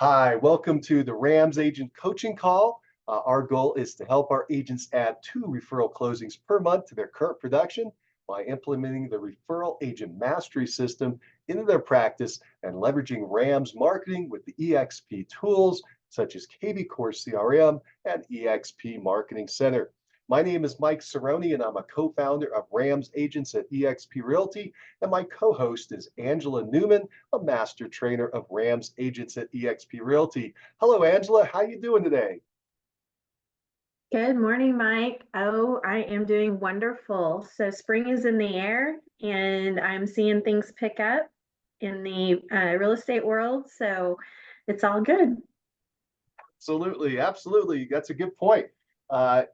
Hi, welcome to the Rams Agent Coaching Call. Our goal is to help our agents add 2 referral closings per month to their current production by implementing the Referral Agent Mastery System into their practice and leveraging Rams marketing with the EXP tools such as KB Core CRM and EXP Marketing Center. My name is Mike Cerrone, and I'm a co-founder of Rams Agents at EXP Realty, and my co-host is Angela Newman, a master trainer of Rams Agents at EXP Realty. Hello, Angela. How you doing today? Good morning, Mike. Oh, I am doing wonderful. So spring is in the air, and I'm seeing things pick up in the real estate world. So it's all good. Absolutely, absolutely. That's a good point.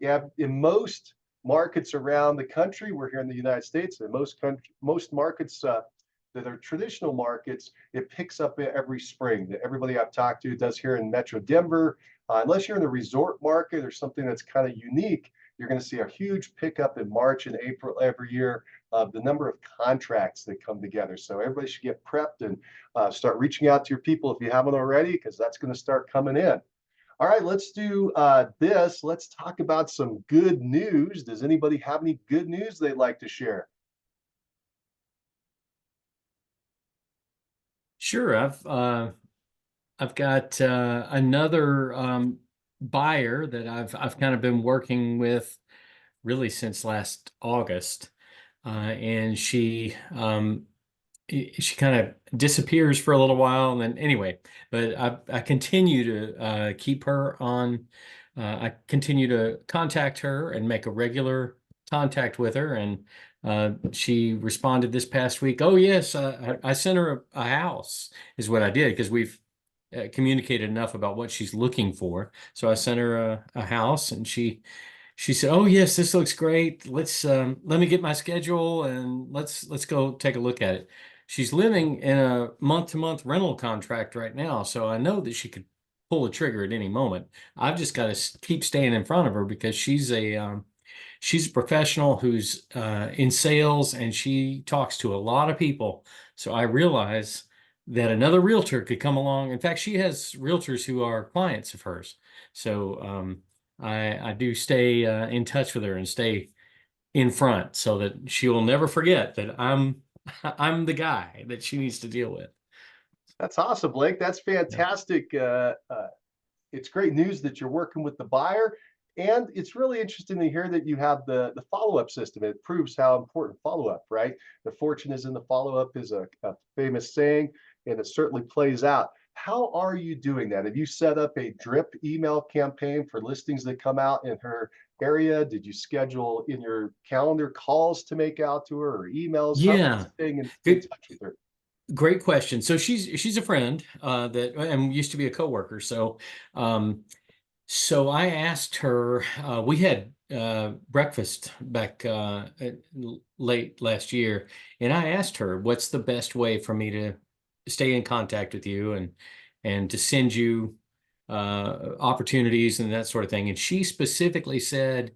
Yeah, in most markets around the country, we're here in the United States, and most markets that are traditional markets, it picks up every spring. Everybody I've talked to does here in Metro Denver. Unless you're in the resort market or something that's kind of unique, you're going to see a huge pickup in March and April every year of the number of contracts that come together. So everybody should get prepped and start reaching out to your people if you haven't already, because that's going to start coming in. All right, let's do this. Let's talk about some good news. Does anybody have any good news they'd like to share? Sure, I've got another buyer that I've kind of been working with really since last August, and she kind of disappears for a little while, and then anyway, but I continue to keep her on. I continue to contact her and make a regular contact with her, and she responded this past week. Oh yes, I sent her a house is what I did, because we've communicated enough about what she's looking for. So I sent her a house, and she said, "Oh yes, this looks great. Let me get my schedule and let's go take a look at it." She's living in a month-to-month rental contract right now, so I know that she could pull the trigger at any moment. I've just got to keep staying in front of her, because she's a professional who's in sales, and she talks to a lot of people. So I realize that another realtor could come along. In fact, she has realtors who are clients of hers. So I do stay in touch with her and stay in front, so that she will never forget that I'm the guy that she needs to deal with. That's awesome, Blake. That's fantastic. It's great news that you're working with the buyer. And it's really interesting to hear that you have the follow-up system. It proves how important follow-up, right? The fortune is in the follow-up is a famous saying, and it certainly plays out. How are you doing that? Have you set up a drip email campaign for listings that come out in her area? Did you schedule in your calendar calls to make out to her, or emails? How are you Yeah, staying in good. touch with her? Great question. So she's a friend that and used to be a coworker. So I asked her. We had breakfast back late last year, and I asked her, "What's the best way for me to stay in contact with you and to send you opportunities and that sort of thing?" And she specifically said,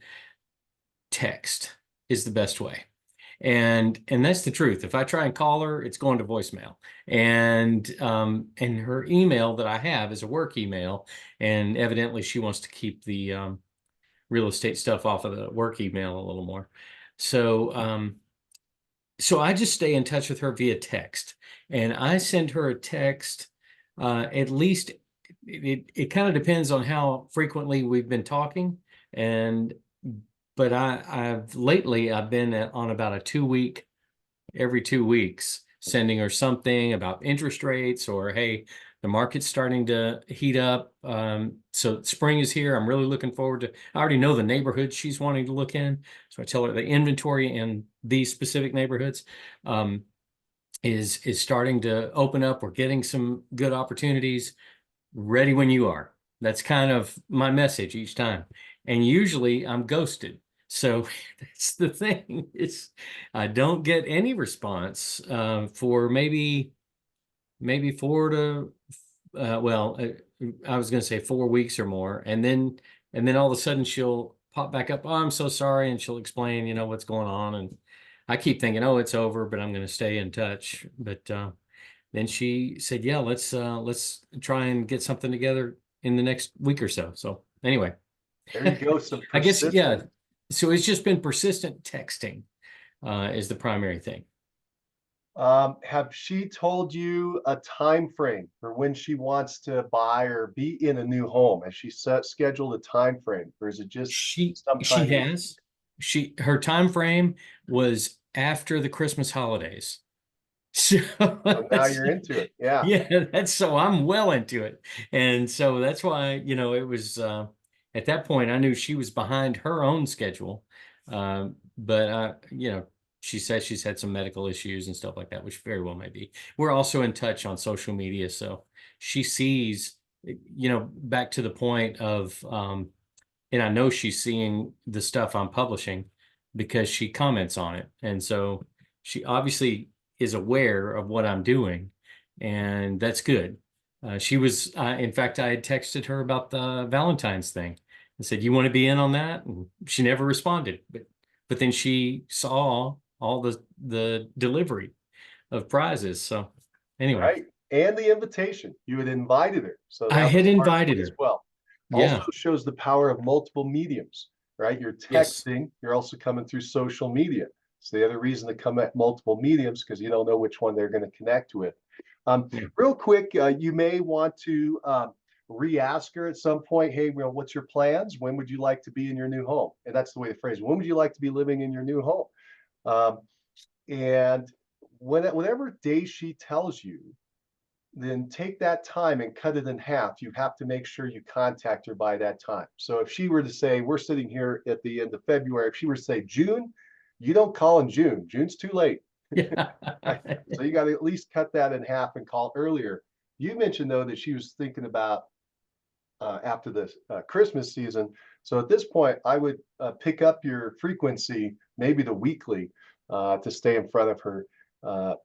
"Text is the best way." And that's the truth. If I try and call her, it's going to voicemail. And her email that I have is a work email, and evidently she wants to keep the real estate stuff off of the work email a little more. So I just stay in touch with her via text, and I send her a text at least. It kind of depends on how frequently we've been talking, and but I've lately been on about a 2 week, every 2 weeks, sending her something about interest rates, or hey, the market's starting to heat up. So spring is here. I'm really looking forward to. I already know the neighborhoods she's wanting to look in, so I tell her the inventory in these specific neighborhoods is starting to open up. We're getting some good opportunities. Ready when you are. That's kind of my message each time. And usually I'm ghosted. So that's the thing, is I don't get any response for maybe 4 to I was going to say 4 weeks or more, and then all of a sudden she'll pop back up. "Oh, I'm so sorry," and she'll explain, what's going on, and I keep thinking, "Oh, it's over," but I'm going to stay in touch. But then she said, yeah, let's try and get something together in the next week or so. So anyway, There you go. Some I guess, persistence. yeah. So it's just been persistent texting is the primary thing. Have she told you a time frame for when she wants to buy or be in a new home? Has she scheduled a time frame, or is it just She sometime? has. Her time frame was after the Christmas holidays. So So now you're into it. Yeah. yeah, that's so I'm well into it. And so that's why, it was at that point I knew she was behind her own schedule. But she says she's had some medical issues and stuff like that, which very well may be. We're also in touch on social media, so she sees, back to the point of and I know she's seeing the stuff I'm publishing because she comments on it. And so she obviously is aware of what I'm doing, and that's good. She was, in fact, I had texted her about the Valentine's thing and said, "You want to be in on that?" And she never responded, but then she saw all the delivery of prizes. So anyway, Right. And the invitation. You had invited her. So I that had was part of invited it as her. well. Also Yeah. shows the power of multiple mediums, right? You're Yes. texting, you're also coming through social media. It's the other reason to come at multiple mediums because you don't know which one they're going to connect with. Yeah. Real quick, you may want to re-ask her at some point, hey, well, what's your plans? When would you like to be in your new home? And that's the way to phrase it. When would you like to be living in your new home? And whatever day she tells you, then take that time and cut it in half. You have to make sure you contact her by that time. So if she were to say, we're sitting here at the end of February, if she were to say June, you don't call in June. June's too late. Yeah. So you got to at least cut that in half and call earlier. You mentioned though that she was thinking about after the Christmas season. So at this point, I would pick up your frequency, maybe the weekly, to stay in front of her.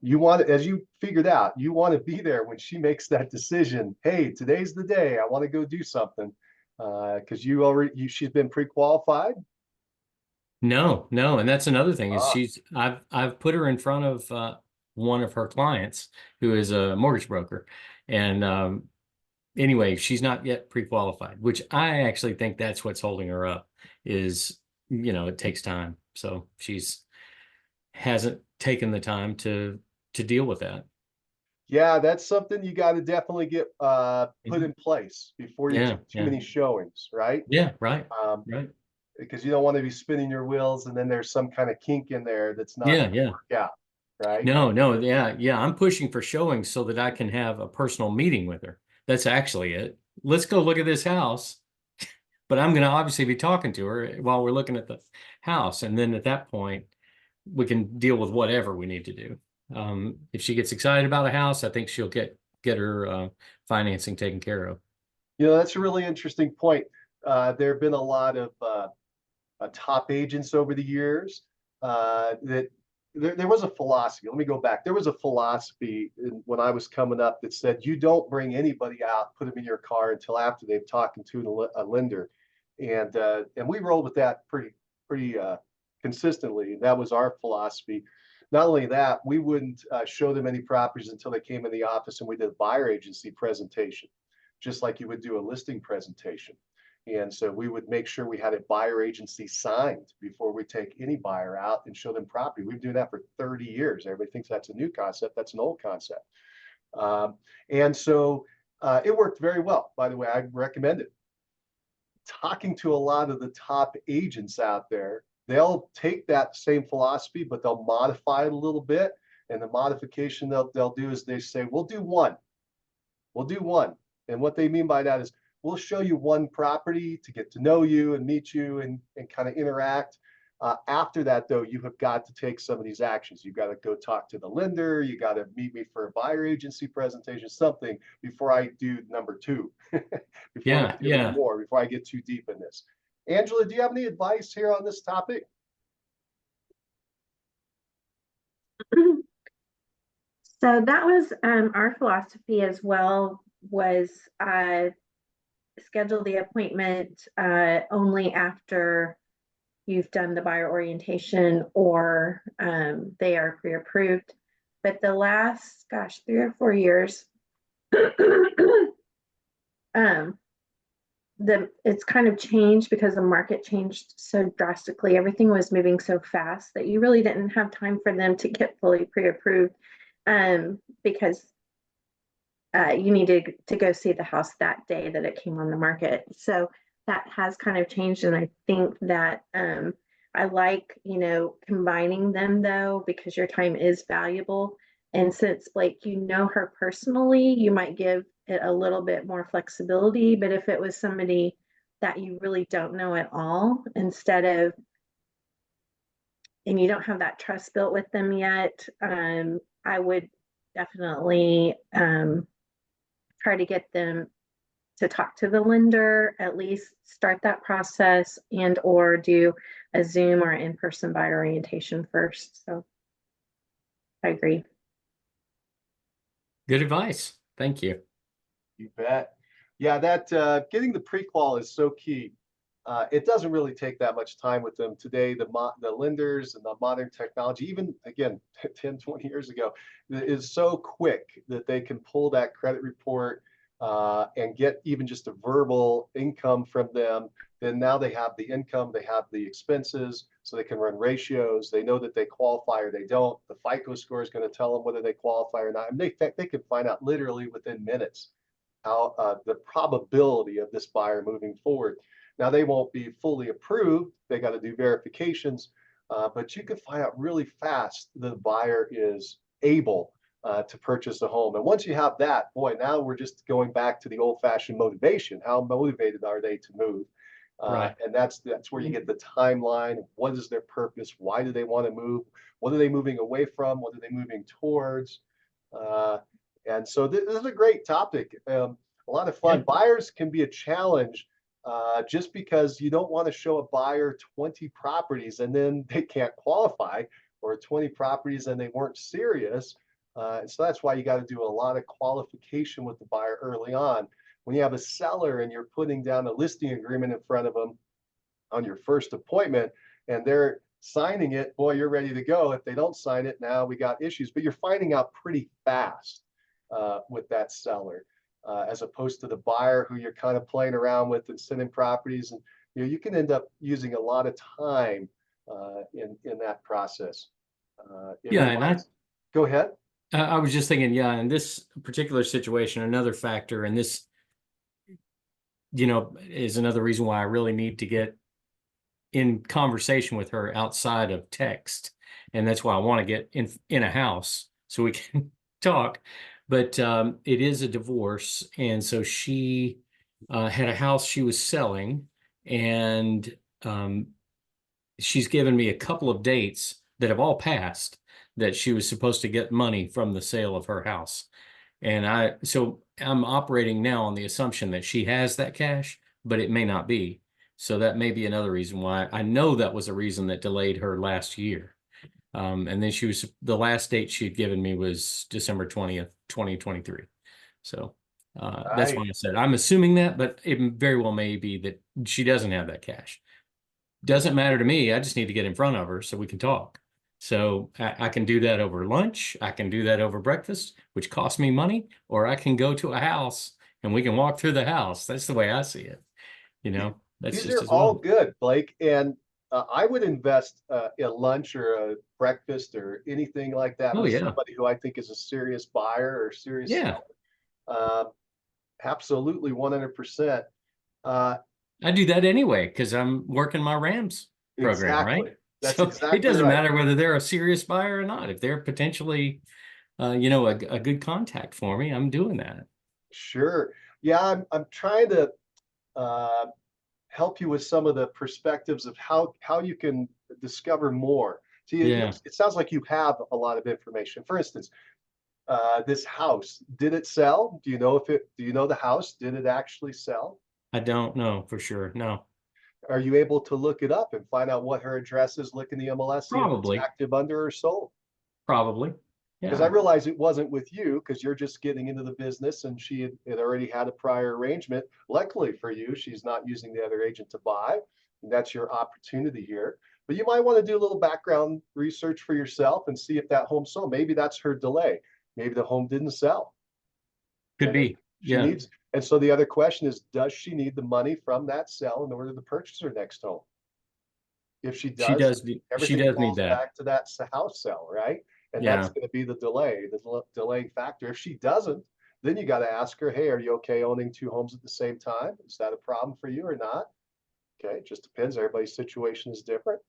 You want, as you figured out, you want to be there when she makes that decision. Hey, today's the day. I want to go do something. Because she's been pre-qualified. No, no, and that's another thing is Ah, I've put her in front of one of her clients who is a mortgage broker, and anyway, she's not yet pre-qualified, which I actually think that's what's holding her up. Is it takes time, so she's hasn't taken the time to deal with that. yeah, that's something you got to definitely get put Mhm. in place before you Yeah, do too yeah, many showings, right? yeah, right, Um, right. because you don't want to be spinning your wheels and then there's some kind of kink in there that's not Yeah, going to yeah. work out, right? No, no, yeah, yeah. I'm pushing for showings so that I can have a personal meeting with her. That's actually it. Let's go look at this house. But I'm going to obviously be talking to her while we're looking at the house. And then at that point, we can deal with whatever we need to do. If she gets excited about a house, I think she'll get her financing taken care of. That's a really interesting point. There have been a lot of top agents over the years that there was a philosophy. Let me go back. There was a philosophy when I was coming up that said you don't bring anybody out, put them in your car until after they've talked to a lender, and we rolled with that pretty consistently. That was our philosophy. Not only that, we wouldn't show them any properties until they came in the office and we did a buyer agency presentation, just like you would do a listing presentation. And so we would make sure we had a buyer agency signed before we take any buyer out and show them property. We've been doing that for 30 years. Everybody thinks that's a new concept. That's an old concept. And so it worked very well. By the way, I recommend it. Talking to a lot of the top agents out there, they'll take that same philosophy, but they'll modify it a little bit. And the modification they'll do is they say, we'll do one. We'll do one. And what they mean by that is we'll show you one property to get to know you and meet you and kind of interact. After that, though, you have got to take some of these actions. You've got to go talk to the lender. You got to meet me for a buyer agency presentation, something before I do number two, before Yeah, I do any yeah. more, before I get too deep in this. Angela, do you have any advice here on this topic? So that was our philosophy as well, was schedule the appointment only after you've done the buyer orientation or they are pre-approved. but the last, gosh, 3 or 4 years, um, it's kind of changed because the market changed so drastically. Everything was moving so fast that you really didn't have time for them to get fully pre-approved, because you needed to go see the house that day that it came on the market. So that has kind of changed, and I think that I like, combining them though, because your time is valuable. And since Blake, her personally, you might give it a little bit more flexibility. But if it was somebody that you really don't know at all, and you don't have that trust built with them yet, I would definitely try to get them to talk to the lender, at least start that process, and or do a Zoom or in-person buyer orientation first. So I agree. Good advice. Thank you. You bet. Yeah, that getting the pre-qual is so key. It doesn't really take that much time with them today. The lenders and the modern technology, even again, 10, 20 years ago, is so quick that they can pull that credit report and get even just a verbal income from them. Then now they have the income, they have the expenses, so they can run ratios. They know that they qualify or they don't. The FICO score is going to tell them whether they qualify or not. And they can find out literally within minutes how the probability of this buyer moving forward. Now, they won't be fully approved. They got to do verifications, but you can find out really fast that the buyer is able to purchase a home. And once you have that, boy, now we're just going back to the old-fashioned motivation. How motivated are they to move? Right. And that's where you get the timeline. What is their purpose? Why do they want to move? What are they moving away from? What are they moving towards? And so this is a great topic. A lot of fun. Yeah. Buyers can be a challenge just because you don't want to show a buyer 20 properties and then they can't qualify, or 20 properties and they weren't serious. And so that's why you got to do a lot of qualification with the buyer early on. When you have a seller and you're putting down a listing agreement in front of them on your first appointment and they're signing it, boy, you're ready to go. If they don't sign it, now we got issues. But you're finding out pretty fast with that seller, as opposed to the buyer who you're kind of playing around with and sending properties. And you can end up using a lot of time in that process. Yeah, and Go ahead. I was just thinking, yeah, in this particular situation, another factor, and this, is another reason why I really need to get in conversation with her outside of text. And that's why I want to get in a house so we can talk. But it is a divorce. And so she had a house she was selling, and she's given me a couple of dates that have all passed that she was supposed to get money from the sale of her house. And so I'm operating now on the assumption that she has that cash, but it may not be. So that may be another reason why. I know that was a reason that delayed her last year. And then the last date she had given me was December 20th, 2023. So that's why I said, I'm assuming that, but it very well may be that she doesn't have that cash. Doesn't matter to me. I just need to get in front of her so we can talk. So I can do that over lunch. I can do that over breakfast, which costs me money, or I can go to a house and we can walk through the house. That's the way I see it. That's These just are as all well. good, Blake. And I would invest a lunch or a breakfast or anything like that Oh, with yeah. somebody who I think is a serious buyer or serious Yeah. seller. Absolutely, 100%. I do that anyway because I'm working my Rams program, Exactly. right? That's So it exactly doesn't right. matter whether they're a serious buyer or not. If they're potentially, a good contact for me, I'm doing that. Sure. Yeah, I'm trying to help you with some of the perspectives of how you can discover more. See, Yeah. it sounds like you have a lot of information. For instance, this house, did it sell? Do you know the house? Did it actually sell? I don't know for sure. No, Are you able to look it up and find out what her address is, look in the MLS, see if it's probably. active under or sold? Probably. Because I Yeah. realize it wasn't with you because you're just getting into the business and she had already had a prior arrangement. Luckily for you, she's not using the other agent to buy. And that's your opportunity here. But you might want to do a little background research for yourself and see if that home sold. Maybe that's her delay. Maybe the home didn't sell. Could be. She Yeah. needs, and so the other question is, does she need the money from that sale in order to purchase her next home? If she She does, does. She everything does need falls that. back to that house sale, right? And Yeah. that's going to be the delay, the delaying factor. If she doesn't, then you got to ask her, hey, are you okay owning two homes at the same time? Is that a problem for you or not? Okay, it just depends. Everybody's situation is different.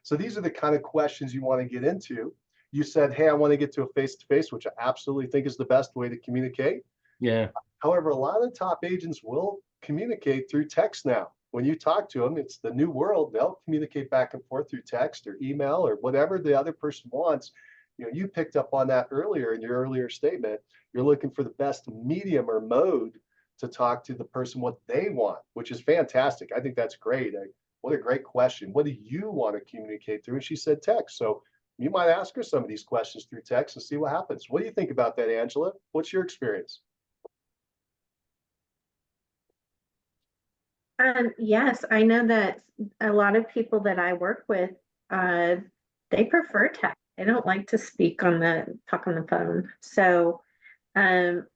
So these are the kind of questions you want to get into. You said, hey, I want to get to a face-to-face, which I absolutely think is the best way to communicate. Yeah. However, a lot of top agents will communicate through text now. When you talk to them, it's the new world. They'll communicate back and forth through text or email or whatever the other person wants. You know, you picked up on that earlier in your earlier statement. You're looking for the best medium or mode to talk to the person what they want, which is fantastic. I think that's great. What a great question. What do you want to communicate through? And she said text. So you might ask her some of these questions through text and see what happens. What do you think about that, Angela? What's your experience? Yes, I know that a lot of people that I work with, they prefer text. They don't like to talk on the phone. So, um,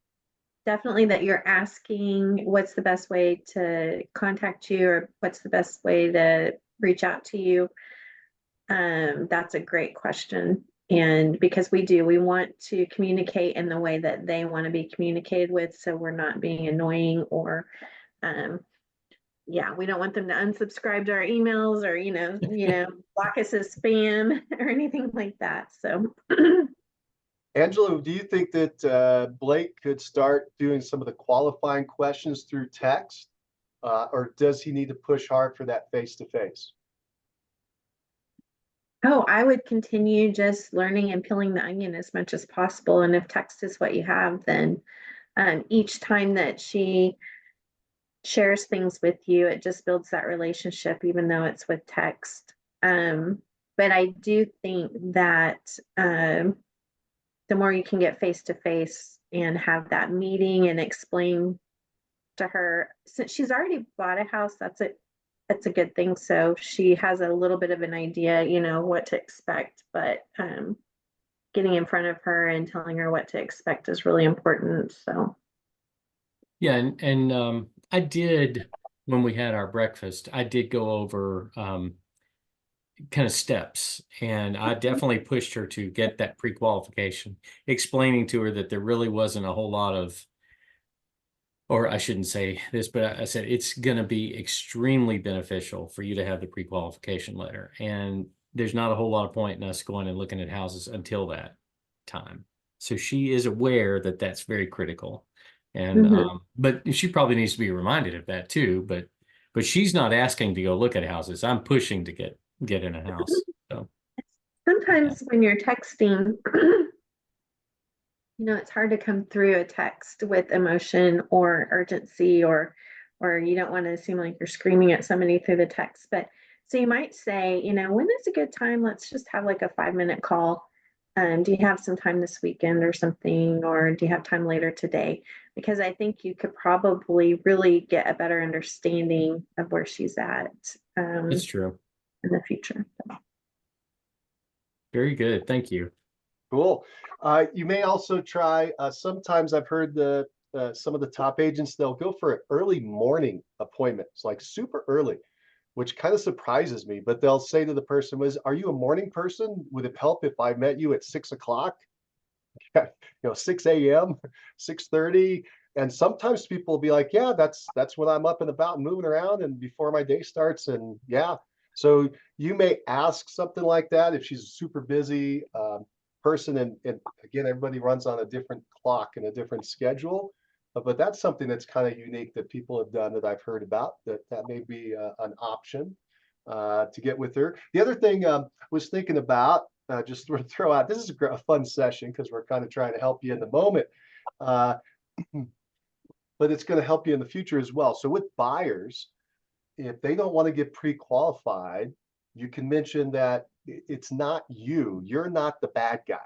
definitely that you're asking what's the best way to contact you or what's the best way to reach out to you. That's a great question. And because we want to communicate in the way that they want to be communicated with, so we're not being annoying or, um, yeah, we don't want them to unsubscribe to our emails or, block us as spam or anything like that. So, Angela, do you think that Blake could start doing some of the qualifying questions through text? Or does he need to push hard for that face-to-face? oh, I would continue just learning and peeling the onion as much as possible. And if text is what you have, then each time that she shares things with you, it just builds that relationship, even though it's with text. But I do think that the more you can get face to face and have that meeting and explain to her, since she's already bought a house, that's a good thing. So she has a little bit of an idea, what to expect. But getting in front of her and telling her what to expect is really important. So Yeah. And I did, when we had our breakfast, I did go over kind of steps, and I definitely pushed her to get that pre-qualification, explaining to her that there really wasn't a whole lot of, or I shouldn't say this, but I said it's going to be extremely beneficial for you to have the pre-qualification letter. And there's not a whole lot of point in us going and looking at houses until that time. So she is aware that that's very critical. And but she probably needs to be reminded of that too. But she's not asking to go look at houses. I'm pushing to get in a house. So sometimes when you're texting, it's hard to come through a text with emotion or urgency, or you don't want to seem like you're screaming at somebody through the text. But so you might say, when is a good time? Let's just have like a 5-minute call. Do you have some time this weekend or something? Or do you have time later today? Because I think you could probably really get a better understanding of where she's at it's true. in the future. Very good. Thank you. Cool. You may also try, sometimes I've heard some of the top agents, they'll go for an early morning appointments, like super early, which kind of surprises me. But they'll say to the person, are you a morning person? Would it help if I met you at 6 o'clock? 6 a.m., 6:30. And sometimes people will be like, yeah, that's when I'm up and about and moving around and before my day starts. And yeah, so you may ask something like that if she's a super busy person. And again, everybody runs on a different clock and a different schedule. But that's something that's kind of unique that people have done that I've heard about, that may be an option to get with her. The other thing I was thinking about, just to throw out, this is a fun session because we're kind of trying to help you in the moment, but it's going to help you in the future as well. So with buyers, if they don't want to get pre-qualified, you can mention that it's not you. You're not the bad guy.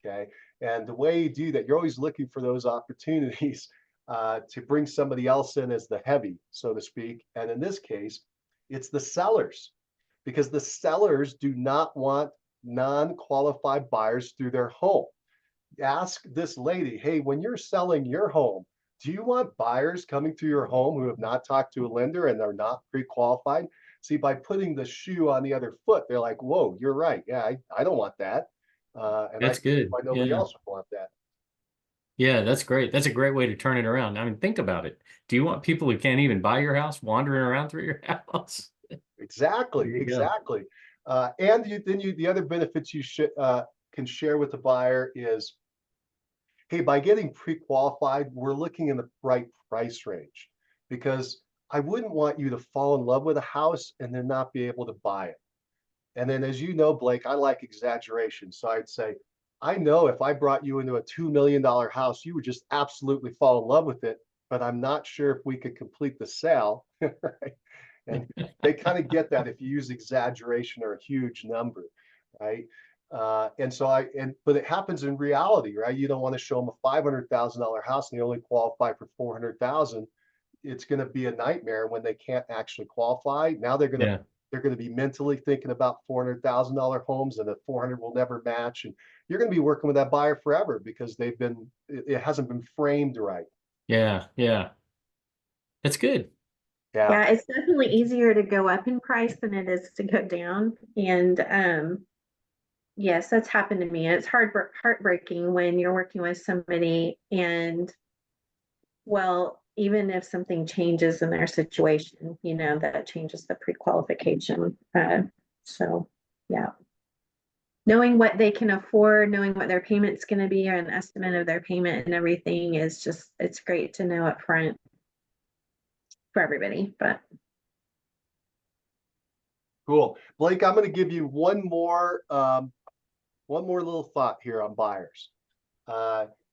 Okay. And the way you do that, you're always looking for those opportunities to bring somebody else in as the heavy, so to speak. And in this case, it's the sellers. because the sellers do not want non-qualified buyers through their home. Ask this lady, hey, when you're selling your home, do you want buyers coming through your home who have not talked to a lender and are not pre-qualified? See, by putting the shoe on the other foot, they're like, whoa, you're right. Yeah, I don't want that. And I That's can see good. why nobody Yeah. else would want that. Yeah, that's great. That's a great way to turn it around. I mean, think about it. Do you want people who can't even buy your house wandering around through your house? Exactly, There you go. exactly. And the other benefits you should can share with the buyer is, hey, by getting pre-qualified, we're looking in the right price range, because I wouldn't want you to fall in love with a house and then not be able to buy it. And then, as you know, Blake, I like exaggeration. So I'd say, I know if I brought you into a $2 million house, you would just absolutely fall in love with it, but I'm not sure if we could complete the sale. Right? And they kind of get that if you use exaggeration or a huge number, right? But it happens in reality, right? You don't want to show them a $500,000 house and they only qualify for 400,000. It's going to be a nightmare when they can't actually qualify. Now Yeah. they're going to be mentally thinking about $400,000 homes, and the 400 will never match. And you're going to be working with that buyer forever because it hasn't been framed right. Yeah. Yeah. That's good. Yeah. Yeah, it's definitely easier to go up in price than it is to go down. And yes, that's happened to me. It's heartbreaking when you're working with somebody and, well, even if something changes in their situation, that changes the pre-qualification. So yeah. Knowing what they can afford, knowing what their payment's going to be, or an estimate of their payment and everything is just, it's great to know up front for everybody. But Cool. Blake, I'm going to give you one more little thought here on buyers.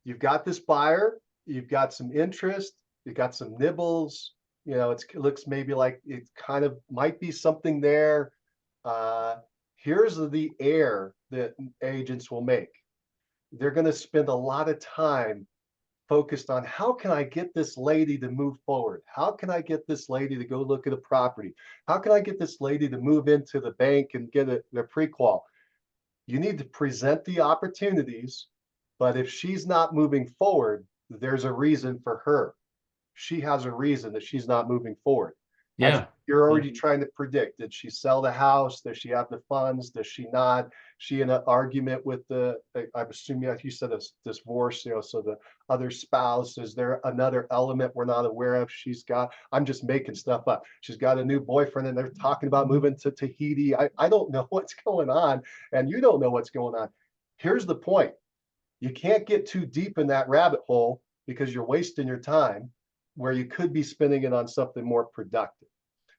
You've got this buyer, you've got some interest, you've got some nibbles, it looks maybe like it kind of might be something there. Here's the error that agents will make. They're going to spend a lot of time focused on, how can I get this lady to move forward? How can I get this lady to go look at a property? How can I get this lady to move into the bank and get their pre-qual? You need to present the opportunities, but if she's not moving forward, there's a reason for her. She has a reason that she's not moving forward. Yeah. You're already trying to predict, did she sell the house? Does she have the funds? Does she not? She in an argument with I'm assuming, like you said, a divorce, so the other spouse, is there another element we're not aware of? I'm just making stuff up. She's got a new boyfriend and they're talking about moving to Tahiti. I don't know what's going on, and you don't know what's going on. Here's the point. You can't get too deep in that rabbit hole because you're wasting your time where you could be spending it on something more productive.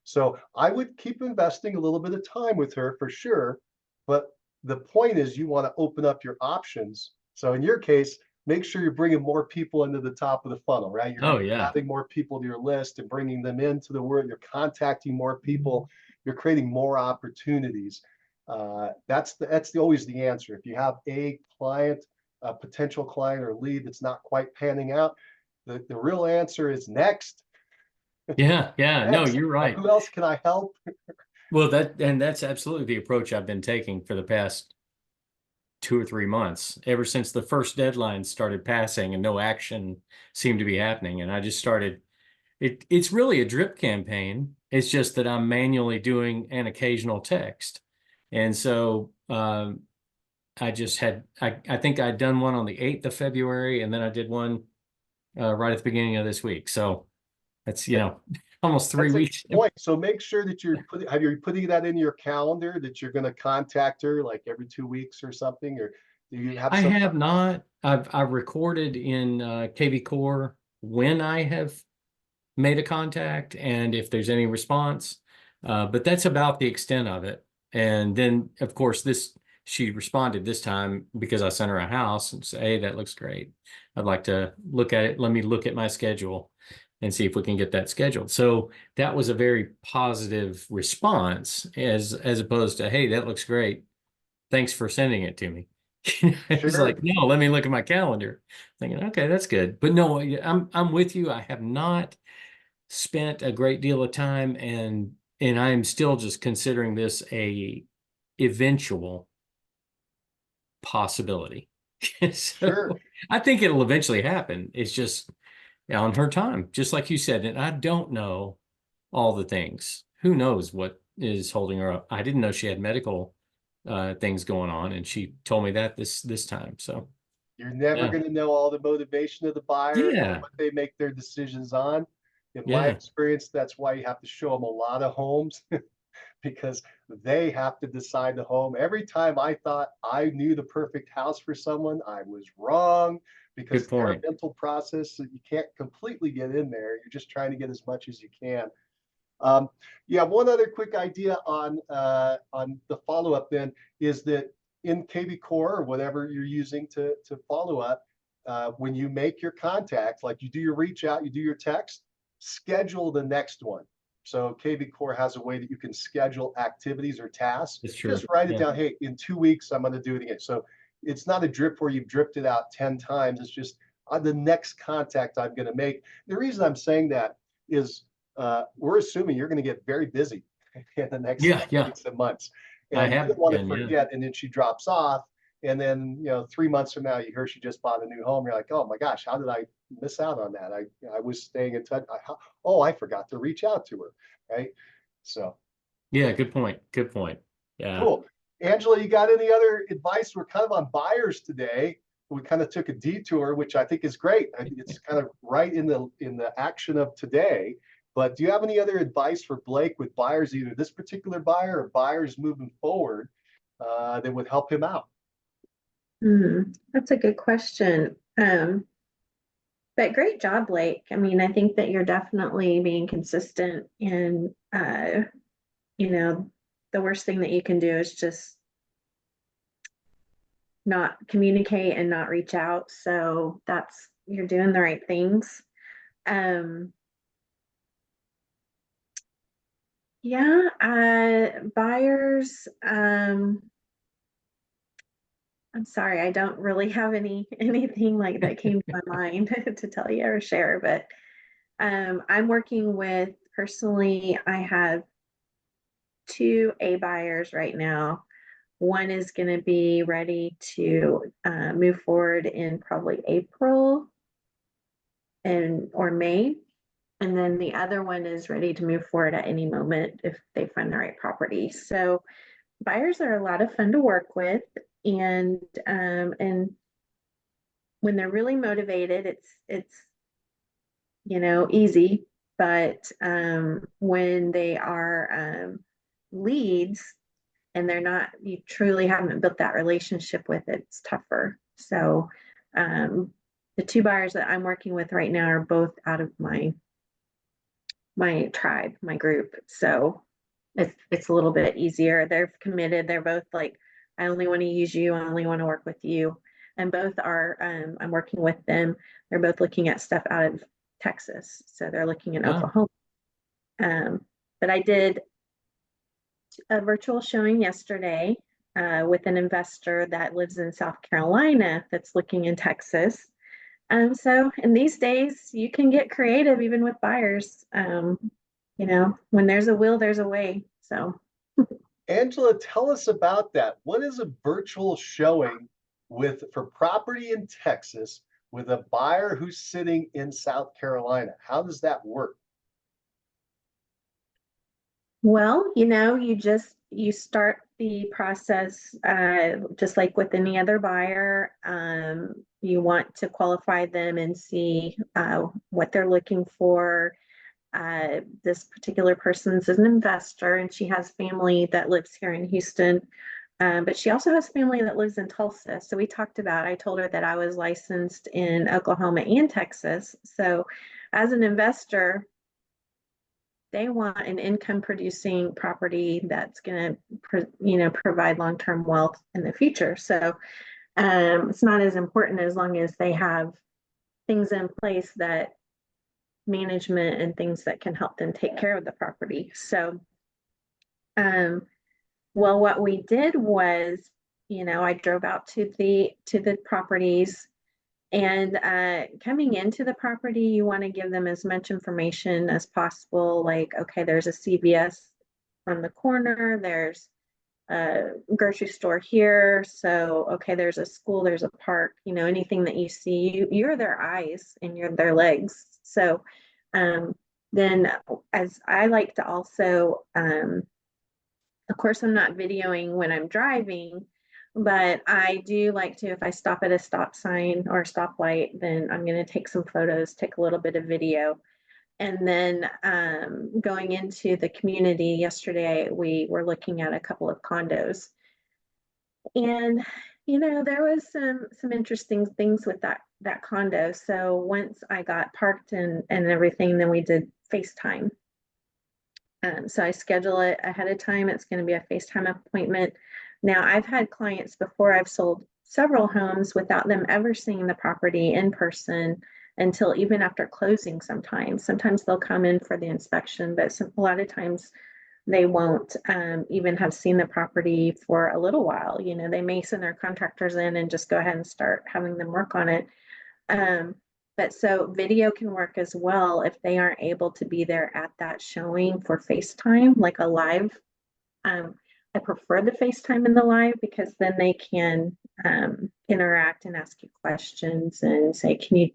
So I would keep investing a little bit of time with her for sure. But the point is, you want to open up your options. So in your case, make sure you're bringing more people into the top of the funnel, right? Oh, yeah. adding more people to your list and bringing them into the world. You're contacting more people. You're creating more opportunities. That's always the answer. If you have a client, a potential client or lead that's not quite panning out, the real answer is next. Yeah. Yeah. No, Next. you're right. Who else can I help? Well, that's absolutely the approach I've been taking for the past 2 or 3 months, ever since the first deadline started passing and no action seemed to be happening. And I just started, it's really a drip campaign. It's just that I'm manually doing an occasional text. And so I just I think I'd done one on the 8th of February, and then I did one right at the beginning of this week. So that's, almost 3 That's a weeks. good point. So make sure that you're putting that in your calendar, that you're going to contact her like every 2 weeks or something, or do you have I some? have not. I've recorded in KV Core when I have made a contact and if there's any response, but that's about the extent of it. And then, of course, she responded this time because I sent her a house and said, "Hey, that looks great. I'd like to look at it. Let me look at my schedule and see if we can get that scheduled." So that was a very positive response, as opposed to, "Hey, that looks great. Thanks for sending it to me." It's Sure. like, no, let me look at my calendar. Thinking, okay, that's good. But no, I'm with you. I have not spent a great deal of time, and and I'm still just considering this a eventual possibility. Sure. So I think it'll eventually happen. It's just on her time, just like you said. And I don't know all the things. Who knows what is holding her up? I didn't know she had medical things going on, and she told me that this time. So You're never yeah, going to know all the motivation of the buyer and yeah, what they make their decisions on. In my yeah. experience, that's why you have to show them a lot of homes because they have to decide the home. Every time I thought I knew the perfect house for someone, I was wrong Good because their point. mental process, you can't completely get in there. You're just trying to get as much as you can. Yeah, one other quick idea on the follow up then is that in KB Core or whatever you're using to follow up, when you make your contact, like you do your reach out, you do your text, schedule the next one. So KB Core has a way that you can schedule activities or tasks. It's true. Just write it Yeah. down. Hey, in 2 weeks, I'm going to do it again. So it's not a drip where you've dripped it out 10 times. It's just the next contact I'm going to make. The reason I'm saying that is we're assuming you're going to get very busy in the next Yeah, yeah. weeks and months. I And you don't have want to been, yeah. forget, and then she drops off. And then, 3 months from now, you hear she just bought a new home. You're like, oh my gosh, how did I miss out on that? I was staying in touch. I forgot to reach out to her. Right. So Yeah, good point. Good point. Yeah. cool. Angela, you got any other advice? We're kind of on buyers today. We kind of took a detour, which I think is great. I think it's kind of right in the action of today. But do you have any other advice for Blake with buyers, either this particular buyer or buyers moving forward, that would help him out? That's a good question. But great job, Blake. I mean, I think that you're definitely being consistent and, the worst thing that you can do is just not communicate and not reach out. So you're doing the right things. Um, yeah, buyers, I'm sorry, I don't really have anything like that came to my mind to tell you or share, but I'm working with personally, I have two A buyers right now. One is going to be ready to move forward in probably April or May. And then the other one is ready to move forward at any moment if they find the right property. So buyers are a lot of fun to work with, and when they're really motivated, it's easy. But when they are leads and they're not, you truly haven't built that relationship with it, it's tougher. So the two buyers that I'm working with right now are both out of my tribe, my group. So it's a little bit easier. They're committed. They're both like, I only want to use you. I only want to work with you. And both are, I'm working with them. They're both looking at stuff out of Texas. So they're looking at Wow. Oklahoma. But I did a virtual showing yesterday with an investor that lives in South Carolina that's looking in Texas. So in these days, you can get creative even with buyers. When there's a will, there's a way. So Angela, tell us about that. What is a virtual showing for property in Texas with a buyer who's sitting in South Carolina? How does that work? well, you start the process just like with any other buyer. You want to qualify them and see what they're looking for. This particular person's an investor and she has family that lives here in Houston, but she also has family that lives in Tulsa. So I told her that I was licensed in Oklahoma and Texas. So as an investor, they want an income producing property that's going to provide long-term wealth in the future. So it's not as important as long as they have things in place that management and things that can help them take care of the property. So well, what we did was, I drove out to the properties, and coming into the property, you want to give them as much information as possible. Like, okay, there's a CVS on the corner, there's a grocery store here. So, okay, there's a school, there's a park, anything that you see, you're their eyes and you're their legs. So, then as I like to also, of course, I'm not videoing when I'm driving, but I do like to, if I stop at a stop sign or a stoplight, then I'm going to take some photos, take a little bit of video. And then going into the community yesterday, we were looking at a couple of condos. And there was some interesting things with that condo. So once I got parked and everything, then we did FaceTime. So I schedule it ahead of time. It's going to be a FaceTime appointment. Now, I've had clients before, I've sold several homes without them ever seeing the property in person until even after closing sometimes. Sometimes they'll come in for the inspection, but a lot of times they won't even have seen the property for a little while. They may send their contractors in and just go ahead and start having them work on it. But so video can work as well if they aren't able to be there at that showing for FaceTime, like a live. I prefer the FaceTime in the live because then they can interact and ask you questions and say, can you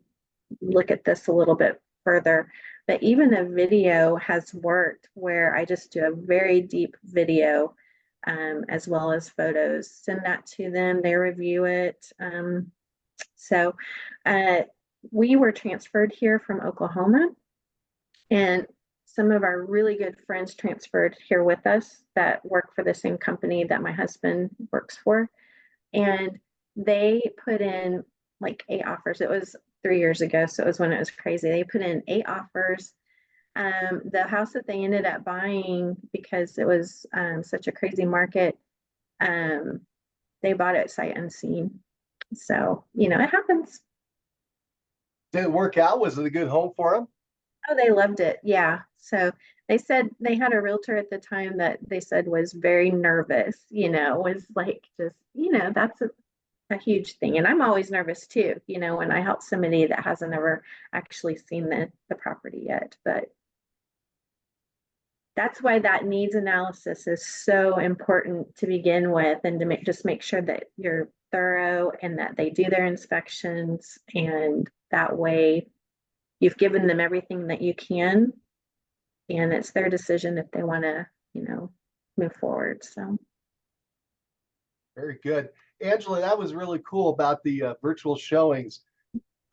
look at this a little bit further? But even a video has worked where I just do a very deep video as well as photos, send that to them, they review it. So we were transferred here from Oklahoma, and some of our really good friends transferred here with us that work for the same company that my husband works for. And they put in like 8 offers. It was 3 years ago, so it was when it was crazy. They put in 8 offers. The house that they ended up buying, because it was such a crazy market, they bought it sight unseen. So, it happens. Did it work out? Was it a good home for them? Oh, they loved it. Yeah. So they said they had a realtor at the time that they said was very nervous, was like just, that's a huge thing. And I'm always nervous too, when I help somebody that hasn't ever actually seen the property yet. But that's why that needs analysis is so important to begin with, and to just make sure that you're thorough and that they do their inspections, and that way you've given them everything that you can, and it's their decision if they want to, move forward. So Very good. Angela, that was really cool about the virtual showings.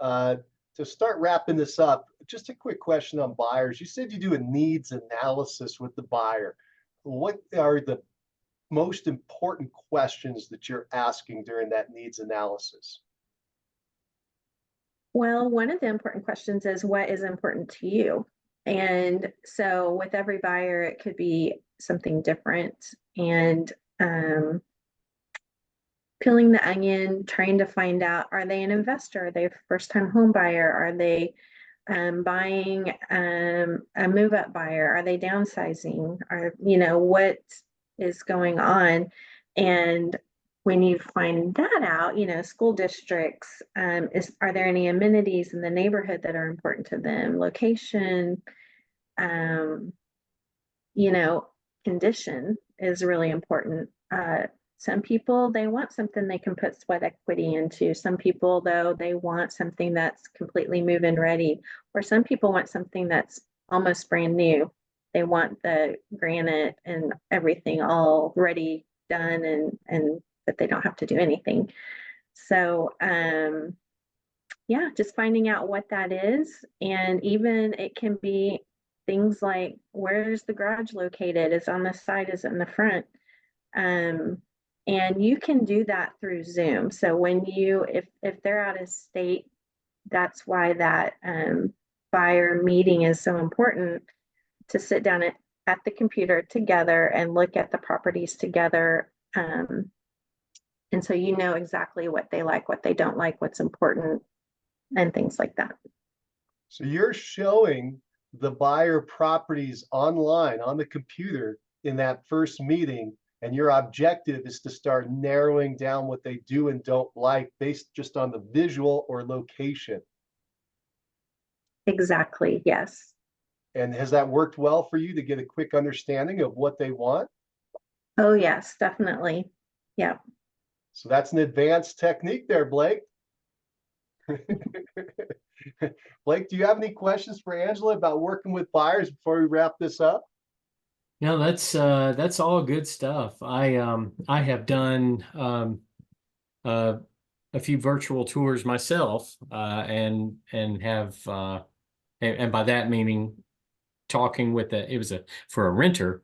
To start wrapping this up, just a quick question on buyers. You said you do a needs analysis with the buyer. What are the most important questions that you're asking during that needs analysis? well, one of the important questions is what is important to you. And so with every buyer, it could be something different. And peeling the onion, trying to find out, are they an investor? Are they a first-time home buyer? Are they buying a move-up buyer? Are they downsizing? Or, what is going on? And when you find that out, school districts, are there any amenities in the neighborhood that are important to them? Location, condition is really important. Some people, they want something they can put sweat equity into. Some people, though, they want something that's completely move-in ready. Or some people want something that's almost brand new. They want the granite and everything all ready, done, and that they don't have to do anything. So, yeah, just finding out what that is. And even it can be things like, where's the garage located? Is it on the side? Is it in the front? And you can do that through Zoom. So when if they're out of state, that's why that buyer meeting is so important, to sit down at the computer together and look at the properties together. And so exactly what they like, what they don't like, what's important, and things like that. So you're showing the buyer properties online on the computer in that first meeting, and your objective is to start narrowing down what they do and don't like based just on the visual or location. Exactly, yes. And has that worked well for you to get a quick understanding of what they want? Oh, yes, definitely. Yeah. So that's an advanced technique there, Blake. Blake, do you have any questions for Angela about working with buyers before we wrap this up? No, that's all good stuff. I have done uh a few virtual tours myself, and have and by that meaning talking with it was for a renter,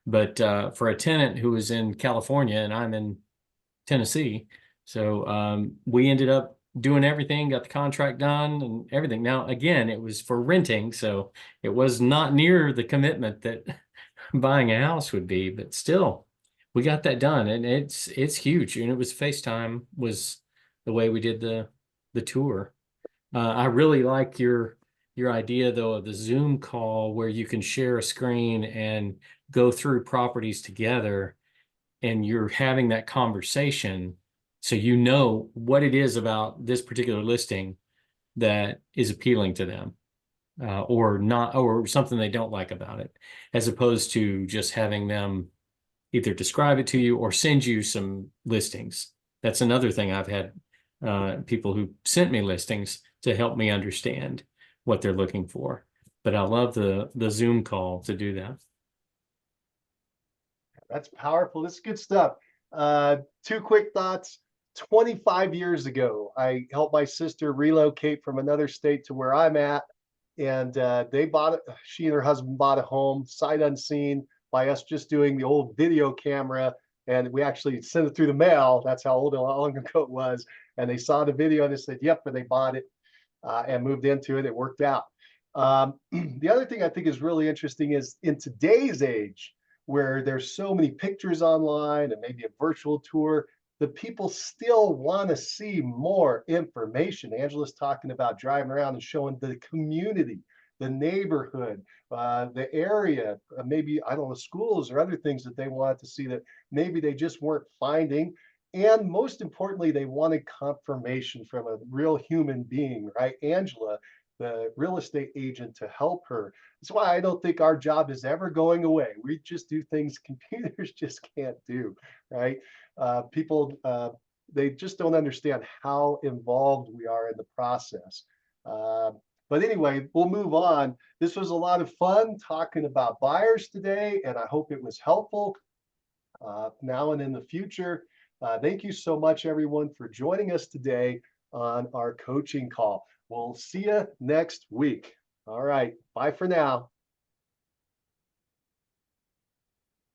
but for a tenant who was in California and I'm in Tennessee. So we ended up doing everything, got the contract done and everything. Now, again, it was for renting, so it was not near the commitment that buying a house would be, but still, we got that done, and it's huge. And it was FaceTime was the way we did the tour. I really like your idea though of the Zoom call where you can share a screen and go through properties together, and you're having that conversation, so you know what it is about this particular listing that is appealing to them, or not, or something they don't like about it, as opposed to just having them either describe it to you or send you some listings. That's another thing. I've had people who sent me listings to help me understand what they're looking for. But I love the Zoom call to do that. That's powerful. This is good stuff. Two quick thoughts. 25 years ago, I helped my sister relocate from another state to where I'm at. And they bought it. She and her husband bought a home sight unseen by us just doing the old video camera. And we actually sent it through the mail. That's how old and long ago it was. And they saw the video and they said, yep, and they bought it and moved into it. It worked out. The other thing I think is really interesting is in today's age, where there's so many pictures online and maybe a virtual tour, the people still want to see more information. Angela's talking about driving around and showing the community, the neighborhood, the area, maybe, I don't know, schools or other things that they wanted to see that maybe they just weren't finding. And most importantly, they wanted confirmation from a real human being, right? Angela, the real estate agent, to help her. That's why I don't think our job is ever going away. We just do things computers just can't do, right? People, they just don't understand how involved we are in the process. Uh, but anyway, we'll move on. This was a lot of fun talking about buyers today, and I hope it was helpful now and in the future. Thank you so much, everyone, for joining us today on our coaching call. We'll see you next week. All right. Bye for now.